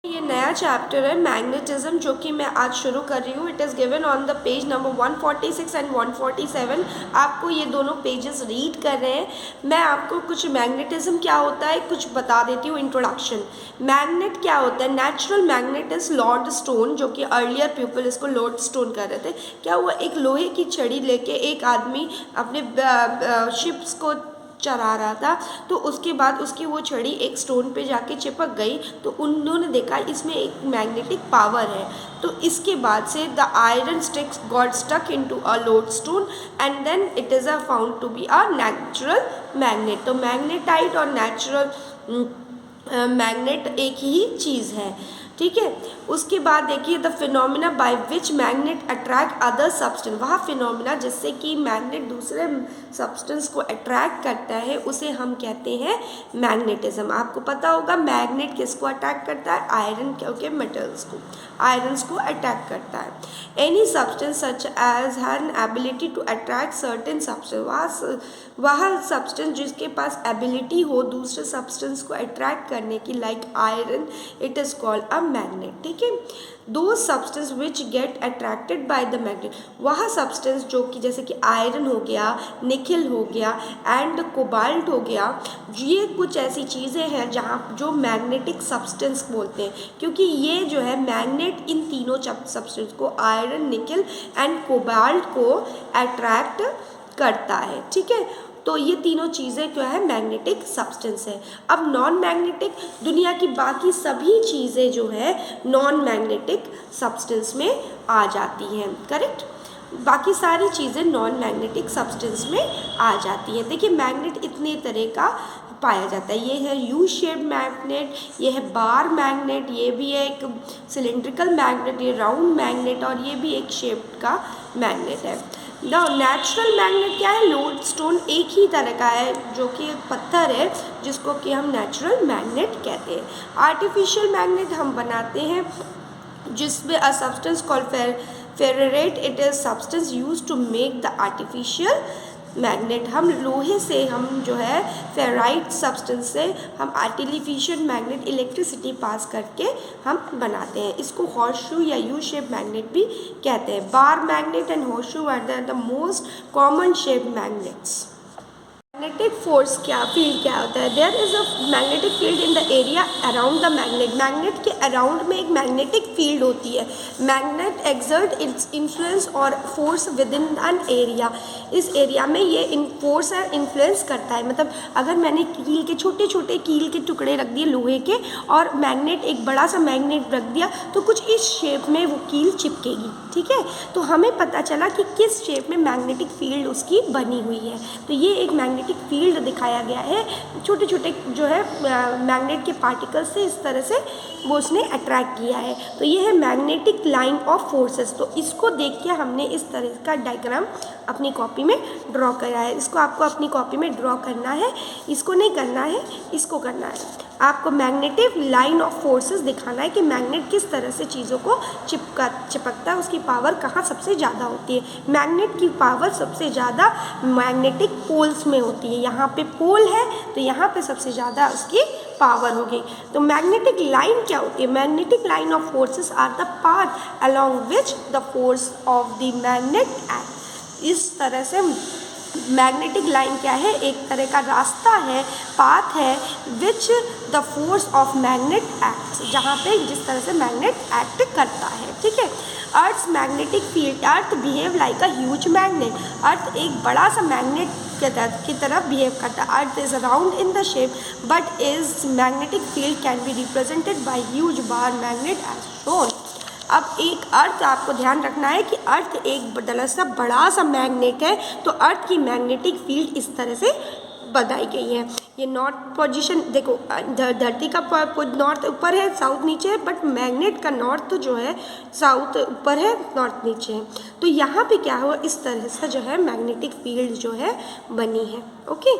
ये नया चैप्टर है मैग्नेटिज्म जो कि मैं आज शुरू कर रही हूँ। It is given on the page number 146 and 147। आपको ये दोनों पेजेस रीड कर रहे हैं। मैं आपको कुछ मैग्नेटिज्म क्या होता है कुछ बता देती हूँ। इंट्रोडक्शन। मैग्नेट क्या होता है? Natural magnet is Lord stone, जो कि अर्लियर पीपल इसको लॉर्ड स्टोन कर रहे थे। क्या हुआ, एक लोहे की छड़ी लेके एक आदमी अपने शिप्स को चला रहा था, तो उसके बाद उसकी वो छड़ी एक स्टोन पे जाके चिपक गई, तो उन्होंने देखा इसमें एक मैग्नेटिक पावर है। तो इसके बाद से the iron sticks got stuck into a lode stone and then it is a found to be a natural magnet. तो मैग्नेटाइट और नेचुरल मैग्नेट एक ही चीज़ है, ठीक है। उसके बाद देखिए the phenomena by which magnet attract other substance. वह फिनोमिना जिससे कि मैग्नेट दूसरे सब्सटेंस को अट्रैक्ट करता है उसे हम कहते हैं मैग्नेटिज्म। आपको पता होगा मैग्नेट किसको अट्रैक्ट करता है? आयरन के मेटल्स को, आयरन्स को अट्रैक्ट करता है। Any substance such as having ability to attract certain substance, वह सब्सटेंस जिसके पास एबिलिटी हो दूसरे सब्सटेंस को अट्रैक्ट करने की, like iron, it is called a magnet, ठीक है। दो substance which get attracted by the magnet, वह सब्सटेंस जो कि जैसे कि आयरन हो गया, निकल हो गया एंड कोबाल्ट हो गया, ये कुछ ऐसी चीज़ें हैं जहाँ जो मैग्नेटिक सब्सटेंस बोलते हैं, क्योंकि ये जो है मैग्नेट इन तीनों सब्सटेंस को, आयरन, निकल एंड कोबाल्ट को अट्रैक्ट करता है, ठीक है। तो ये तीनों चीज़ें क्या है? मैग्नेटिक सब्सटेंस है। अब नॉन मैग्नेटिक, दुनिया की बाकी सभी चीज़ें जो है नॉन मैग्नेटिक सब्सटेंस में आ जाती हैं, करेक्ट। बाकी सारी चीज़ें नॉन मैग्नेटिक सब्सटेंस में आ जाती हैं। देखिए मैग्नेट इतने तरह का पाया जाता है। ये है यू शेप मैग्नेट, ये है बार मैग्नेट, ये भी है एक सिलेंड्रिकल मैग्नेट, ये राउंड मैग्नेट, और ये भी एक शेप का मैग्नेट है। नेचुरल मैग्नेट क्या है? लोड स्टोन एक ही तरह का है जो कि पत्थर है, जिसको कि हम नेचुरल मैग्नेट कहते हैं। आर्टिफिशियल मैग्नेट हम बनाते हैं जिसमें a substance called ferrite, it is substance use to make the artificial magnet. हम लोहे से, हम जो है फेराइट सब्सटेंस से हम आर्टिफिशियल मैग्नेट इलेक्ट्रिसिटी पास करके हम बनाते हैं। इसको हॉर्सशू या यू शेप मैग्नेट भी कहते हैं। Bar magnet and horseshoe are the most common shape magnets. Magnetic force क्या, फील्ड क्या होता है? There is a magnetic field in the area around the magnet. Magnet के अराउंड में एक मैग्नेटिक फील्ड होती है। मैग्नेट एक्सर्ट इट्स इन्फ्लुएंस और force within an area. इस एरिया में ये फोर्स है, इन्फ्लुएंस करता है। मतलब अगर मैंने कील के छोटे छोटे कील के टुकड़े रख दिए लोहे के, और मैग्नेट एक बड़ा सा मैग्नेट रख दिया, तो कुछ इस शेप में वो कील चिपकेगी, ठीक है। तो हमें पता चला कि किस शेप में मैग्नेटिक फील्ड उसकी बनी हुई है। तो ये एक मैग्नेटिक फील्ड दिखाया गया है। छोटे छोटे जो है मैग्नेट के पार्टिकल्स से इस तरह से वो उसने अट्रैक्ट किया है। तो ये है मैग्नेटिक लाइन ऑफ फोर्सेस। तो इसको देख के हमने इस तरह का डायग्राम अपनी कॉपी में ड्रॉ करा है। इसको आपको अपनी कॉपी में ड्रॉ करना है, इसको नहीं करना है, इसको करना है। आपको मैग्नेटिक लाइन ऑफ फोर्सेस दिखाना है कि मैग्नेट किस तरह से चीज़ों को चिपकता है, उसकी पावर कहाँ सबसे ज़्यादा होती है। मैग्नेट की पावर सबसे ज़्यादा मैग्नेटिक पोल्स में होती है। यहाँ पे पोल है तो यहाँ पे सबसे ज़्यादा उसकी पावर होगी। तो मैग्नेटिक लाइन क्या होती है? Magnetic line of forces are the path along which the force of the magnet act. इस तरह से मैग्नेटिक लाइन क्या है? एक तरह का रास्ता है, पाथ है, विच the force of magnet act, जहाँ पे जिस तरह से मैग्नेट एक्ट करता है, ठीक है। Earth magnetic field, earth behave like a huge magnet. Earth एक बड़ा सा मैग्नेट की तरफ बिहेव करता है। Earth is round in the shape but is magnetic field can be represented by huge bar magnet as shown. अब एक अर्थ आपको ध्यान रखना है कि अर्थ एक बड़ा सा मैग्नेट है, तो अर्थ की मैग्नेटिक फील्ड इस तरह से बताई गई है। ये नॉर्थ पोजीशन देखो, धरती का नॉर्थ ऊपर है, साउथ नीचे है, बट मैग्नेट का नॉर्थ जो है साउथ ऊपर है, नॉर्थ नीचे है। तो यहाँ पे क्या हुआ, इस तरह से जो है मैग्नेटिक फील्ड जो है बनी है, ओके।